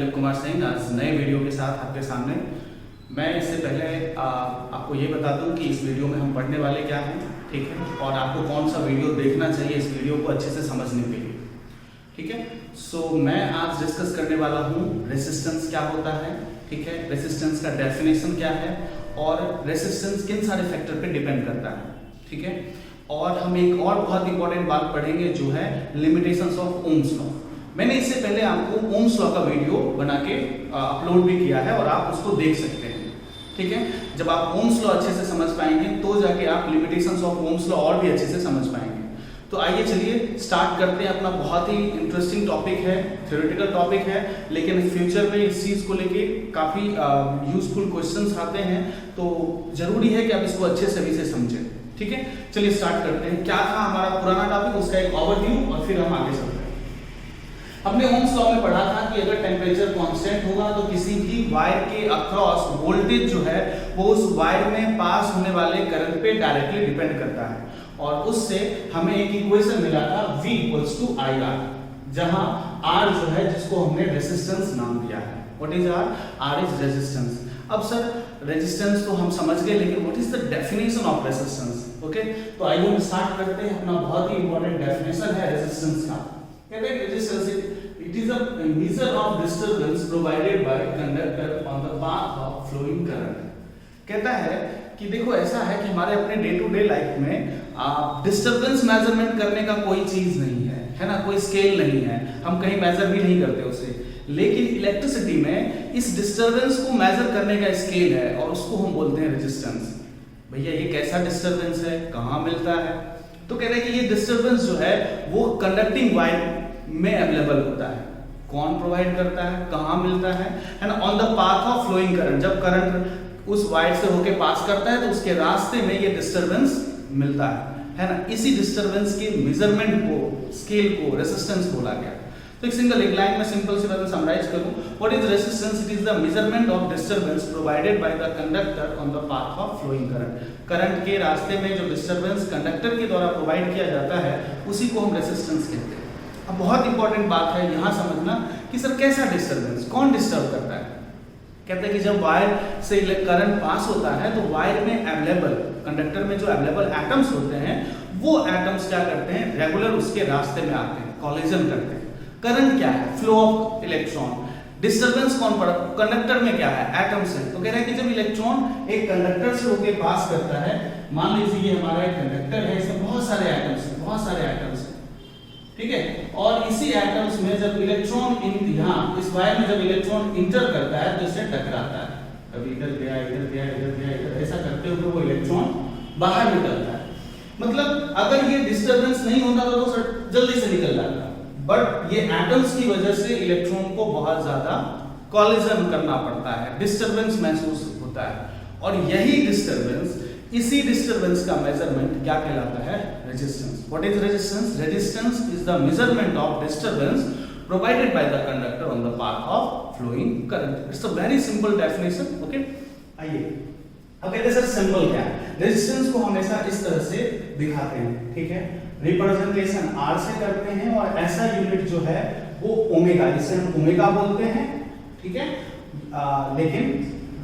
दिलीप कुमार सिंह आज नए वीडियो के साथ आपके सामने। मैं इससे पहले आपको ये बता दूं कि इस वीडियो में हम पढ़ने वाले क्या हैं, ठीक है, और आपको कौन सा वीडियो देखना चाहिए इस वीडियो को अच्छे से समझने के लिए, ठीक है। सो मैं आज डिस्कस करने वाला हूँ रेसिस्टेंस क्या होता है, ठीक है, रेसिस्टेंस का डेफिनेशन क्या है और रेसिस्टेंस किन सारे फैक्टर पे डिपेंड करता है, ठीक है। और हम एक और बहुत इंपॉर्टेंट बात पढ़ेंगे जो है लिमिटेशंस ऑफ ओम्स लॉ। मैंने इससे पहले आपको ओम्स लॉ का वीडियो बना के अपलोड भी किया है और आप उसको देख सकते हैं, ठीक है। जब आप ओम्स लॉ अच्छे से समझ पाएंगे तो जाके आप लिमिटेशंस ऑफ ओम्स लॉ और भी अच्छे से समझ पाएंगे। तो आइए चलिए स्टार्ट करते हैं। अपना बहुत ही इंटरेस्टिंग टॉपिक है, थ्योरेटिकल टॉपिक है, लेकिन फ्यूचर में इस चीज़ को लेके काफ़ी यूजफुल क्वेश्चंस आते हैं, तो जरूरी है कि आप इसको अच्छे से अभी से समझें, ठीक है। चलिए स्टार्ट करते हैं। क्या था हमारा पुराना टॉपिक, उसका एक ओवरव्यू और फिर हम आगे चलते हैं। हमने ओम्स लॉ में पढ़ा था कि अगर टेम्परेचर कांस्टेंट होगा तो किसी भी वायर के अक्रॉस वोल्टेज जो है वो उस वायर में पास होने वाले करंट पे डायरेक्टली डिपेंड करता है, और उससे हमें एक इक्वेशन मिला था V = IR, जहां R जो है जिसको हमने रेजिस्टेंस नाम दिया है। What is R? R is resistance. अब सर रेजिस्टेंस तो हम समझ गए, लेकिन what is the definition of resistance? Okay, तो आइए हम स्टार्ट करते हैं। अपना बहुत ही इंपॉर्टेंट डेफिनेशन है रेजिस्टेंस का। कहते हैं resistance it is a measure of disturbance provided by conductor on the path of flowing current. कहता है कि देखो ऐसा है कि हमारे अपने डे टू डे लाइफ में डिस्टरबेंस मेजरमेंट करने का कोई चीज नहीं है ना, कोई स्केल नहीं है, हम कहीं मेजर भी नहीं करते उसे। लेकिन इलेक्ट्रिसिटी में इस डिस्टरबेंस को मेजर करने का स्केल है और उसको हम बोलते हैं रेजिस्टेंस। भैया ये कैसा डिस्टरबेंस है, कहाँ मिलता है? तो कह रहे हैं कि ये डिस्टरबेंस जो है वो कंडक्टिंग वायर में अवेलेबल होता है। कौन प्रोवाइड करता है, कहाँ मिलता है ना? On the path of flowing current, जब करंट उस वायर से होके पास करता है तो उसके रास्ते में ये डिस्टरबेंस मिलता है ना। इसी डिस्टरबेंस के मेजरमेंट को, स्केल को रेजिस्टेंस बोला गया। तो एक लाइन में सिंपल सी बात में समराइज करूं, what is resistance? It is the measurement of disturbance provided by the conductor on the path of flowing current. Current के रास्ते में जो डिस्टरबेंस कंडक्टर के द्वारा प्रोवाइड किया जाता है उसी को हम रेजिस्टेंस कहते हैं। अब बहुत इंपॉर्टेंट बात है यहाँ समझना कि सर कैसा डिस्टरबेंस, कौन डिस्टर्ब करता है? कहते हैं कि जब वायर से करंट पास होता है तो वायर में अवेलेबल, कंडक्टर में जो अवेलेबल एटम्स होते हैं वो एटम्स क्या करते हैं, रेगुलर उसके रास्ते में आते हैं, कॉलिजन करते हैं। करंट क्या है? Flow of electron. डिस्टरबेंस कौन पड़ा? कंडक्टर में क्या है? एटम्स है। तो कह रहे हैं कि जब इलेक्ट्रॉन एक कंडक्टर से होकर पास करता है, मान लीजिए ये हमारा एक कंडक्टर है, इसमें बहुत सारे एटम्स हैं, बहुत सारे एटम्स हैं, ठीक है। और इसी एटम्स में जब इलेक्ट्रॉन यहाँ इस वायर में जब इलेक्ट्रॉन इंटर करता है तो इससे टकराता है, कभी इधर गया, इधर गया, इधर गया, इधर, ऐसा करते हुए वो इलेक्ट्रॉन बाहर निकलता है। मतलब अगर ये डिस्टरबेंस नहीं होता तो वो जल्दी से निकल जाता, बट ये एटम्स की वजह से इलेक्ट्रॉन को बहुत ज्यादा कॉलिजन करना पड़ता है, डिस्टरबेंस महसूस होता है। और यही डिस्टरबेंस, इसी डिस्टरबेंस का मेजरमेंट क्या कहलाता है? Resistance. What is resistance? Resistance is the measurement of disturbance provided by the conductor on the path of flowing current. It's a very simple definition. Okay, आइए अब कहते हैं सर सिंबल क्या है? रेजिस्टेंस को हमेशा इस तरह से दिखाते हैं, ठीक है। रिप्रेजेंटेशन R से करते हैं और ऐसा यूनिट जो है वो ओमेगा, जिसे हम ओमेगा बोलते हैं, ठीक है। लेकिन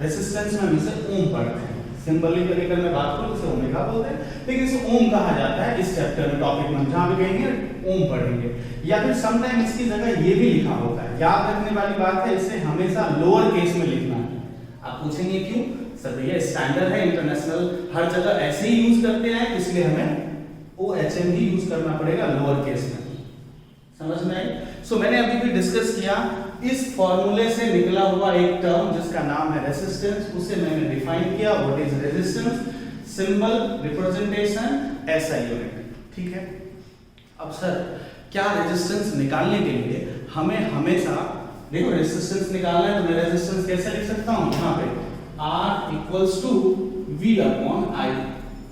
रेजिस्टेंस में हम इसे ओम पढ़ते हैं। सिंबलिक लेकर मैं बात करूं इसे ओमेगा बोलते हैं, लेकिन इसे ओम कहा जाता है इस चैप्टर में, टॉपिक में जहां भी कहेंगे ओम पढ़ेंगे। या फिर समटाइम इसकी जगह ये भी लिखा होता है, याद रखने वाली बात है, इसे हमेशा लोअर केस में लिखना है। आप पूछेंगे क्यों? सर भैया स्टैंडर्ड है, इंटरनेशनल हर जगह ऐसे ही यूज करते हैं, इसलिए हमें OHM ही यूज करना पड़ेगा लोअर केस में। समझ में आई? सो मैंने अभी भी डिस्कस किया, इस फॉर्मूले से निकला हुआ एक टर्म जिसका नाम है रेजिस्टेंस, उसे मैंने डिफाइन किया। What is resistance? Symbol, representation, SI unit, ठीक है। अब सर क्या रेजिस्टेंस निकालने के लिए हमें हमेशा, देखो रेजिस्टेंस निकालना है तो मैं रेजिस्टेंस कैसे लिख सकता हूं? यहाँ पे R = V/I।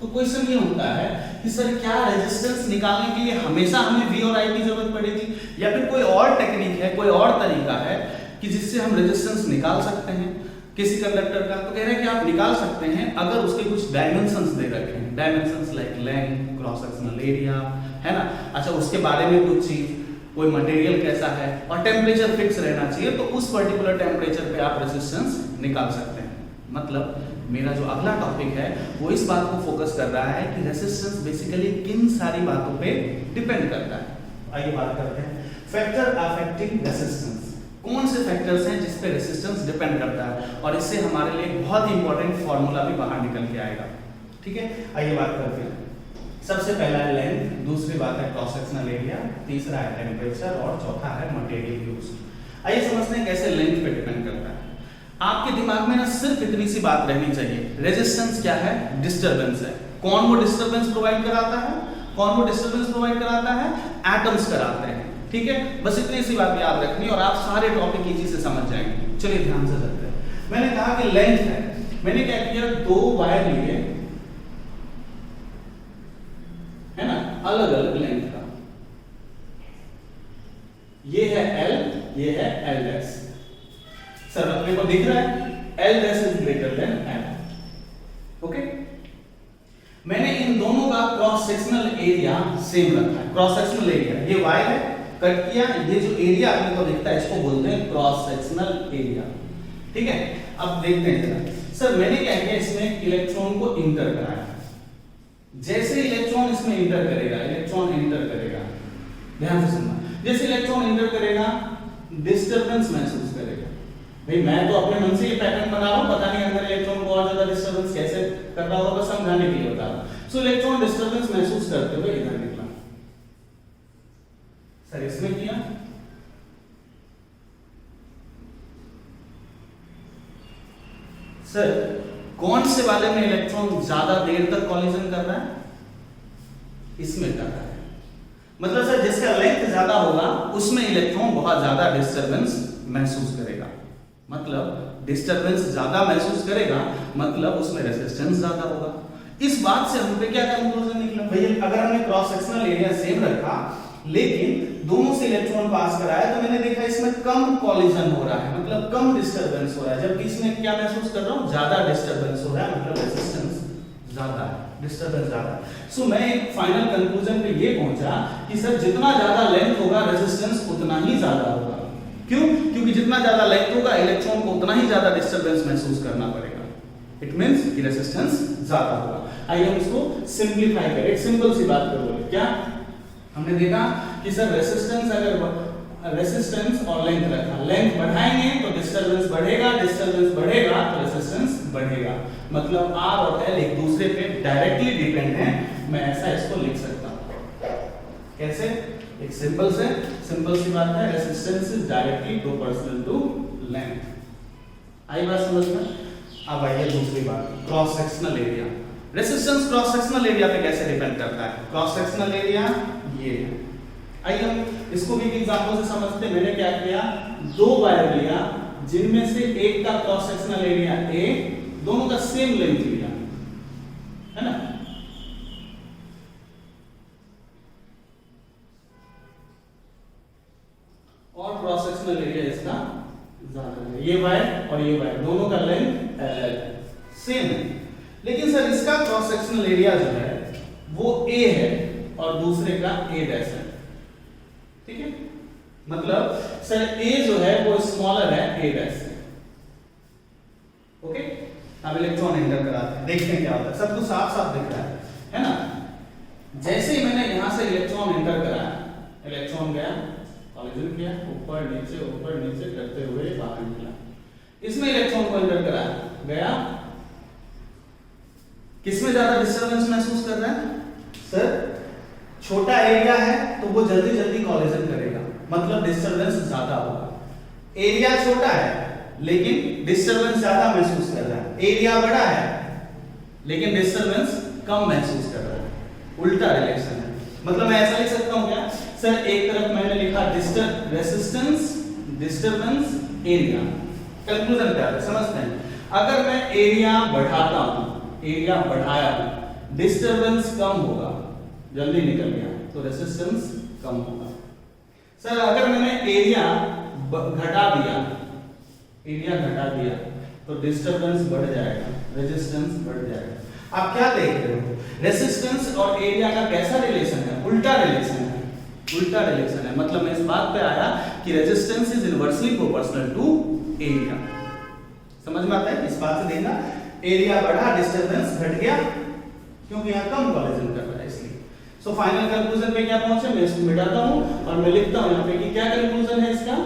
तो क्वेश्चन ये होता है कि सर क्या रेजिस्टेंस निकालने के लिए हमेशा हमें V और I की जरूरत पड़ेगी, या फिर कोई और टेक्निक है, कोई और तरीका है कि जिससे हम रेजिस्टेंस निकाल सकते हैं किसी कंडक्टर का? तो कह रहे हैं कि आप निकाल सकते हैं अगर उसके कुछ डायमेंशंस दे रखे हैं, dimensions like length, cross sectional area, है ना। अच्छा, उसके बारे में कुछ चीज, कोई मटेरियल कैसा है, और टेम्परेचर फिक्स रहना चाहिए, तो उस पर्टिकुलर टेम्परेचर पे आप रेजिस्टेंस निकाल सकते हैं। मतलब मेरा जो अगला टॉपिक है वो इस बात को फोकस कर रहा है कि रेजिस्टेंस बेसिकली किन सारी बातों पे डिपेंड करता है। आइए बात करते हैं फैक्टर अफेक्टिंग रेजिस्टेंस। कौन से फैक्टर्स हैं जिस पे रेजिस्टेंस डिपेंड करता है, और इससे हमारे लिए एक बहुत ही इंपॉर्टेंट फॉर्मूला भी बाहर निकल के आएगा। ठीक है, आइए बात करते हैं। सबसे पहला है लेंथ, दूसरी बात है क्रॉस सेक्शनल एरिया, तीसरा है टेम्परेचर, और चौथा है मटेरियल यूज्ड। आइए समझते हैं कैसे लेंथ पे डिपेंड करता है। आपके दिमाग में ना सिर्फ इतनी सी बात रहनी चाहिए, रेजिस्टेंस क्या है, डिस्टरबेंस है। कौन वो डिस्टरबेंस प्रोवाइड कराता है, कौन वो डिस्टरबेंस प्रोवाइड कराता है, एटम्स कराते हैं। ठीक है, बस इतनी सी बात याद रखनी और आप सारे टॉपिक इजी से समझ जाएंगे। चलिए ध्यान से चलते हैं। मैंने कहा कि लेंथ है, मैंने क्या किया, दो वायर लिए, है ना, अलग अलग लेंथ का। ये है L, ये है L डैश। सर अपने को दिख रहा है L dash is greater than L। Okay, मैंने इन दोनों का क्रॉस सेक्शनल एरिया सेम रखा है। क्रॉस सेक्शनल एरिया ये वायर है, कट किया, ये जो एरिया अपने को दिखता है इसको बोलते हैं क्रॉस सेक्शनल एरिया। ठीक है, अब देखते हैं जरा। सर मैंने क्या किया, इसमें इलेक्ट्रॉन को इंटर कराया। जैसे इलेक्ट्रॉन इसमें इंटर करेगा, इलेक्ट्रॉन इंटर करेगा, ध्यान से सुनना, जैसे इलेक्ट्रॉन इंटर करेगा डिस्टरबेंस महसूस करेगा। भाई मैं तो अपने मन से ये पैटर्न बना रहा हूं, पता नहीं अंदर इलेक्ट्रॉन को और ज्यादा डिस्टरबेंस कैसे कर रहा होगा, बस समझाने के लिए बता रहा हूं। सो इलेक्ट्रॉन डिस्टरबेंस महसूस करते हुए इधर निकला। सर इसमें किया, सर कौन से वाले में इलेक्ट्रॉन ज्यादा देर तक कॉलिजन कर रहा है, इसमें कर रहा है। मतलब सर जिसका लेंथ ज्यादा होगा उसमें इलेक्ट्रॉन बहुत ज्यादा डिस्टरबेंस महसूस करेगा। मतलब डिस्टरबेंस ज्यादा महसूस करेगा, मतलब उसमें रेजिस्टेंस ज्यादा होगा। इस बात से हम पे क्या कंक्लूजन निकला, भैया अगर हमने क्रॉस सेक्शनल एरिया सेम रखा लेकिन दोनों से इलेक्ट्रॉन पास कराया तो मैंने देखा इसमें कम कॉलिजन हो रहा है, मतलब कम डिस्टरबेंस हो रहा है, जबकि इसमें क्या महसूस कर रहा हूं, ज्यादा डिस्टरबेंस हो रहा है, मतलब रेजिस्टेंस ज्यादा है, डिस्टरबेंस ज्यादा। सो मैं एक फाइनल कंक्लूजन पे ये पहुंचा कि सर जितना ज्यादा लेंथ होगा रेजिस्टेंस उतना ही ज्यादा होगा। क्यों? क्योंकि जितना ज्यादा लेंथ होगा इलेक्ट्रॉन को उतना ही ज्यादा डिस्टरबेंस महसूस करना पड़ेगा। इट मींस कि रेजिस्टेंस ज्यादा होगा। आइए हम इसको सिंपलीफाई करें, एक सिंपल सी बात करो। क्या हमने देखा कि सर रेजिस्टेंस, अगर रेजिस्टेंस और लेंथ रखा, लेंथ बढ़ाएंगे तो डिस्टरबेंस बढ़ेगा, डिस्टरबेंस बढ़ेगा तो रेजिस्टेंस बढ़ेगा। मतलब R और L एक दूसरे पे डायरेक्टली डिपेंड है। मैं ऐसा इसको लिख सकता हूं, कैसे? एक सिंपल सी बात है, resistance is directly proportional to length. आई बात समझ में? अब आइए दूसरी बात, cross sectional area. Resistance cross sectional area पे कैसे डिपेंड करता है? क्रॉस सेक्शनल एरिया ये है। आइए हम इसको भी एक एग्जांपल से समझते हैं। मैंने क्या किया, दो वायर लिया जिनमें से एक का क्रॉस सेक्शनल एरिया A, दोनों का सेम लेंथ लिया, है ना, और क्रॉस सेक्शनल एरिया इसका ज्यादा है। ये वायर और ये वायर दोनों का लेंथ L सेम है, लेकिन सर इसका क्रॉस सेक्शनल एरिया जो है वो A है और दूसरे का A डैश है। ठीक है, मतलब सर A जो है वो स्मॉलर है A डैश से। ओके, अब इलेक्ट्रॉन एंटर कराते हैं, देखते हैं क्या होता है। सब कुछ साफ साफ दिख रहा है ना। जैसे ही मैंने यहां से इलेक्ट्रॉन एंटर कराया, इलेक्ट्रॉन गया, कॉलिजन किया, ऊपर नीचे करते हुए बाहर निकला। इसमें इलेक्ट्रॉन को एंटर कराया, गया, किसमें ज्यादा डिस्टरबेंस महसूस कर रहा है? सर छोटा एरिया है तो वो जल्दी जल्दी कॉलिजन करेगा, मतलब डिस्टरबेंस ज्यादा होगा। एरिया छोटा है लेकिन डिस्टरबेंस ज्यादा महसूस कर रहा है। एरिया बड़ा है लेकिन डिस्टरबेंस कम महसूस कर रहा है, उल्टा रिलेशन है। मतलब मैं ऐसा लिख सकता हूं क्या? सर एक तरफ मैंने लिखा रेजिस्टेंस, डिस्टरबेंस, एरिया। कंक्लूजन क्या है समझते हैं। अगर मैं एरिया बढ़ाता हूं, एरिया बढ़ाया, डिस्टरबेंस कम होगा, जल्दी निकल गया तो रेजिस्टेंस कम होगा। सर अगर मैंने एरिया घटा दिया तो डिस्टरबेंस बढ़ जाएगा, रेजिस्टेंस बढ़ जाएगा। आप क्या देख रहे हो? रेजिस्टेंस और एरिया का कैसा रिलेशन है? उल्टा रिलेशन है। उल्टा डायरेक्शन है, मतलब मैं इस बात पे आया कि resistance is inversely proportional to area. समझ में आता है? इस बात से देखना, एरिया बढ़ा डिस्टर्बेंस घट गया, क्योंकि यहाँ कम कोलिजन कर रहा है इसलिए। सो फाइनल कंक्लूजन पे क्या पहुंचे, मैं इसको मिटाता हूं और मैं लिखता हूं यहाँ पे कि क्या कंक्लूजन है इसका,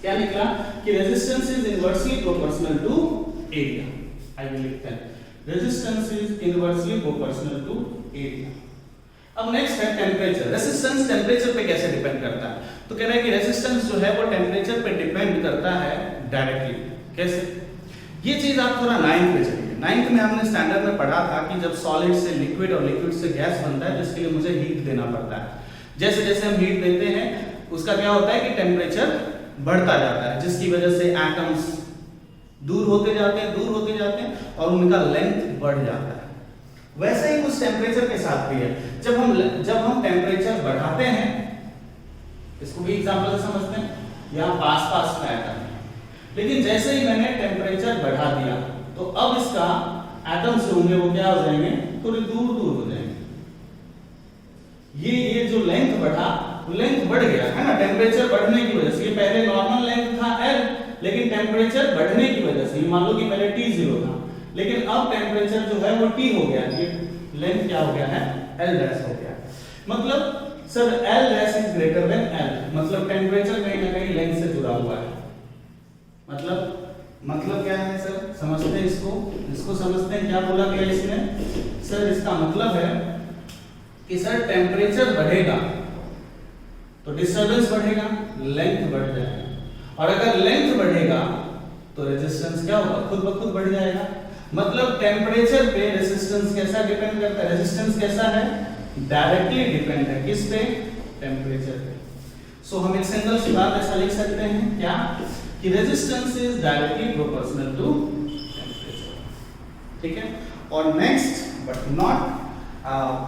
क्या निकला कि resistance is inversely proportional to area. I will लिखते हैं resistance is inversely proportional to area. अब नेक्स्ट है टेम्परेचर। रेजिस्टेंस टेम्परेचर पे कैसे डिपेंड करता है, तो कह रहा है कि रेजिस्टेंस जो है वो टेम्परेचर पे डिपेंड करता है डायरेक्टली। कैसे, ये चीज आप थोड़ा 9th पे चलिए। 9th में हमने स्टैंडर्ड में पढ़ा था कि जब सॉलिड से लिक्विड और लिक्विड से गैस बनता है तो इसके लिए मुझे हीट देना पड़ता है। जैसे जैसे हम हीट देते हैं उसका क्या होता है कि टेम्परेचर बढ़ता जाता है, जिसकी वजह से एटम्स दूर होते जाते हैं और उनका लेंथ बढ़ जाता है। वैसे ही कुछ टेम्परेचर के साथ भी है। जब हम टेम्परेचर बढ़ाते हैं, इसको भी एग्जांपल से समझते हैं, यहाँ पास में एटम, लेकिन जैसे ही मैंने टेम्परेचर बढ़ा दिया तो अब इसका एटम्स जो होंगे वो क्या हो जाएंगे, थोड़े दूर हो जाएंगे। ये जो लेंथ बढ़ा, लेंथ बढ़ गया है ना टेम्परेचर बढ़ने की वजह से। ये पहले नॉर्मल लेंथ था L, लेकिन टेम्परेचर बढ़ने की वजह से, मान लो कि पहले T0 था, लेकिन अब टेम्परेचर जो है वो T हो गया, ये लेंथ क्या हो गया है, L डैश हो गया। मतलब sir L dash is greater than L, मतलब टेम्परेचर कहीं ना कहीं लेंथ से जुड़ा हुआ है। मतलब क्या है सर, समझते हैं इसको समझते हैं। क्या बोला गया इसने सर, इसका मतलब है कि सर टेम्परेचर बढ़ेगा तो डिस्टर्बेंस बढ़ेगा, लेंथ बढ़ जाएगा, और अगर लेंथ बढ़ेगा तो रेजिस्टेंस क्या होगा, खुद ब खुद बढ़ जाएगा। मतलब टेम्परेचर पे रेजिस्टेंस कैसा डिपेंड करता है, रेजिस्टेंस कैसा है, डायरेक्टली डिपेंड है किस पे, टेम्परेचर पे। सो हम एक सिंगल सी बात ऐसा लिख सकते हैं क्या, कि resistance is directly proportional to temperature. ठीक है, और नेक्स्ट बट नॉट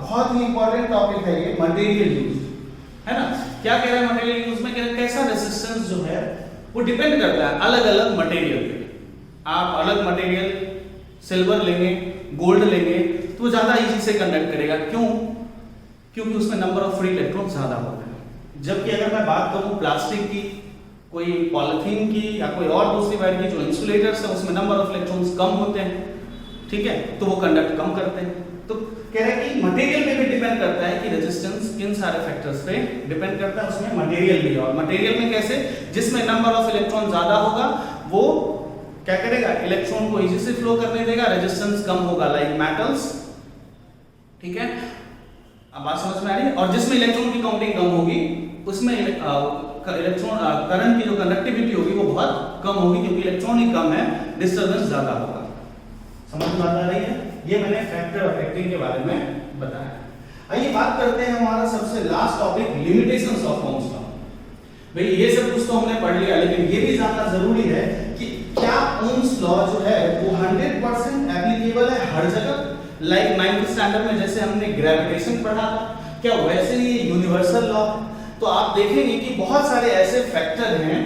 बहुत ही इंपॉर्टेंट टॉपिक है ये, मटेरियल यूज, है ना। क्या कह रहा है मटेरियल यूज में, कैसा रेजिस्टेंस जो है वो डिपेंड करता है अलग अलग मटेरियल पे। आप अलग मटेरियल सिल्वर लेंगे, गोल्ड लेंगे तो ज्यादा इजी से कंडक्ट करेगा। क्यों, क्योंकि उसमें नंबर ऑफ फ्री इलेक्ट्रॉन ज्यादा होते हैं। जबकि अगर मैं बात करूं प्लास्टिक की, कोई पॉलिथीन की या कोई और दूसरी वायर की जो इंसुलेटर्स है उसमें नंबर ऑफ इलेक्ट्रॉन्स कम होते हैं, ठीक है, तो वो कंडक्ट कम करते हैं। तो कह रहे हैं कि मटेरियल पे भी डिपेंड करता है कि रेजिस्टेंस किन सारे फैक्टर्स पे डिपेंड करता है, उसमें मटेरियल भी है। और मटेरियल में कैसे, जिसमें नंबर ऑफ इलेक्ट्रॉन ज्यादा होगा वो क्या करेगा, इलेक्ट्रॉन को इजी से फ्लो करने देगा, रेजिस्टेंस कम होगा, लाइक मेटल्स। ठीक है, अब बात समझ में आ रही है। और जिसमें इलेक्ट्रॉन की काउंटिंग कम होगी उसमें इलेक्ट्रॉन करंट की जो कंडक्टिविटी होगी वो बहुत कम होगी, क्योंकि इलेक्ट्रॉन ही कम है, डिस्टर्बेंस ज्यादा होगा। समझ में आ रही है, ये मैंने फैक्टर अफेक्टिंग के बारे में बताया। आइए बात करते हैं हमारा सबसे last topic, limitations of Ohm's law. भाई ये सब कुछ तो हमने पढ़ लिया, लेकिन ये भी जानना जरूरी है कि क्या ओम्स लॉ जो है वो 100% एप्लीकेबल है हर जगह। लाइक 9th स्टैंडर्ड में जैसे हमने ग्रेविटेशन पढ़ा था, क्या वैसे ही यूनिवर्सल लॉ। तो आप देखेंगे कि बहुत सारे ऐसे फैक्टर हैं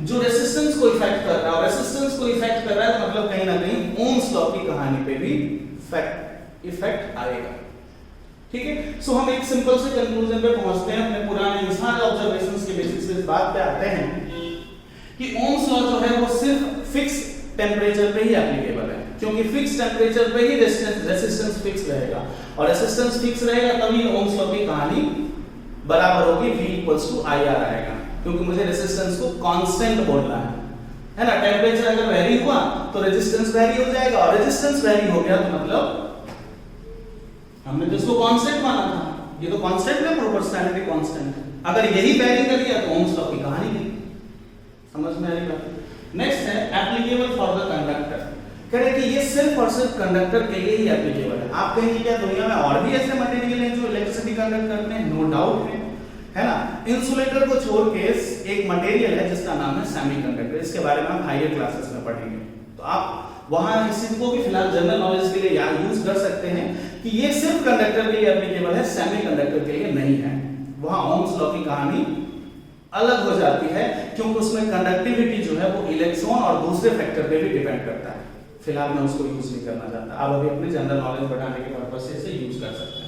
जो रेजिस्टेंस को इफेक्ट कर रहा है, और रेजिस्टेंस को इफेक्ट कर रहा है तो मतलब कहीं ना कहीं ओम्स लॉ की कहानी पे भी इफेक्ट आएगा। ठीक है, सो हम एक सिंपल से कंक्लूजन पे पहुंचते हैं, अपने पुराने सारे ऑब्जर्वेशंस के बेसिस पे इस बात पे आते हैं कि ओम्स लॉ जो है वो सिर्फ फिक्स टेम्परेचर पे ही एप्लीकेबल है, क्योंकि फिक्स टेम्परेचर पे ही रेजिस्टेंस फिक्स रहेगा, और रेजिस्टेंस फिक्स रहेगा तभी ओम्स लॉ की कहानी बराबर होगी, V = IR आएगा, क्योंकि मुझे रेजिस्टेंस को कांस्टेंट बोलना है ना। टेम्परेचर अगर वेरी हुआ तो रेजिस्टेंस वेरी हो जाएगा, और रेजिस्टेंस वेरी हो गया तो मतलब हमने तो इसको कांस्टेंट माना था, ये तो कांस्टेंट है, प्रोपोर्शनैलिटी कांस्टेंट। अगर यही वेरी कर दिया तो ओम्स लॉ की कहानी नहीं। समझ में आ रही बात। नेक्स्ट है एप्लीकेबल फॉर द कंडक्टर। कह रहे कि ये सिर्फ और सिर्फ कंडक्टर के लिए ही एप्लीकेबल है। आप कहेंगे क्या दुनिया में और भी ऐसे मटेरियल हैं जो इलेक्ट्रिसिटी कंडक्ट करते हैं? नो डाउट है ना। इंसुलेटर को छोड़ के एक मटेरियल है जिसका नाम है सेमीकंडक्टर, इसके बारे में हम हायर क्लासेस में पढ़ेंगे, तो आप वहां इसी को भी फिलहाल जनरल नॉलेज के लिए यहाँ यूज कर सकते हैं कि ये सिर्फ कंडक्टर के लिए एप्लीकेबल है, सेमीकंडक्टर के लिए नहीं है। वहां ओम्स लॉ की कहानी अलग हो जाती है, क्योंकि उसमें कंडक्टिविटी जो है वो इलेक्ट्रॉन और दूसरे फैक्टर पे भी डिपेंड करता है। फिलहाल मैं उसको यूज नहीं करना चाहता, आप अभी अपनी जनरल नॉलेज बढ़ाने के पर्पस से इसे यूज कर सकते हैं।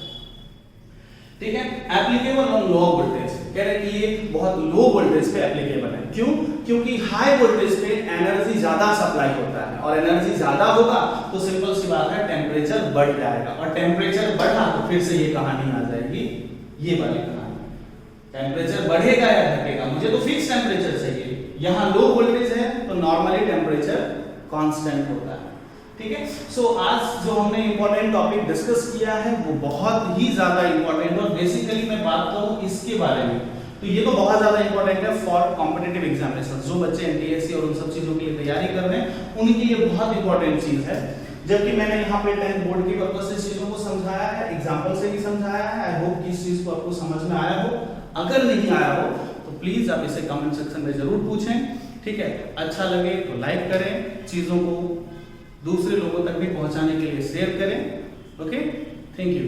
ठीक है। एप्लीकेबल ऑन लो वोल्टेज, कह रहे कि ये बहुत लो वोल्टेज पे एप्लीकेबल है। क्यों? क्योंकि हाई वोल्टेज पे एनर्जी ज्यादा सप्लाई होता है, और एनर्जी ज्यादा होगा तो सिंपल सी बात है टेम्परेचर बढ़ जाएगा, और टेम्परेचर बढ़ा तो फिर से ये कहानी आ जाएगी, ये वाली कहानी, टेम्परेचर बढ़ेगा या घटेगा, मुझे तो फिक्स टेम्परेचर चाहिए। यहाँ लो वोल्टेज है तो नॉर्मली टेम्परेचर कांस्टेंट होता है, ठीक है। सो आज जो हमने इंपॉर्टेंट टॉपिक डिस्कस किया है वो बहुत ही ज्यादा इंपॉर्टेंट, और बेसिकली मैं बात करूं इसके बारे में तो ये तो बहुत ज्यादा इंपॉर्टेंट है फॉर कॉम्पिटिटिव एग्जामिनेशन। जो बच्चे एनटीएससी और उन सब चीजों के लिए तैयारी कर रहे हैं उनके लिए बहुत इंपॉर्टेंट चीज है। जबकि मैंने यहाँ पे 10th बोर्ड के पर्पस से चीजों को समझाया है, एग्जाम्पल से भी समझाया है। आई होप कि इस चीज को आपको समझ में आया हो। अगर नहीं आया हो तो प्लीज आप इसे कमेंट सेक्शन में जरूर पूछें, ठीक है। अच्छा लगे तो लाइक करें, चीजों को दूसरे लोगों तक भी पहुंचाने के लिए शेयर करें। Okay, thank you.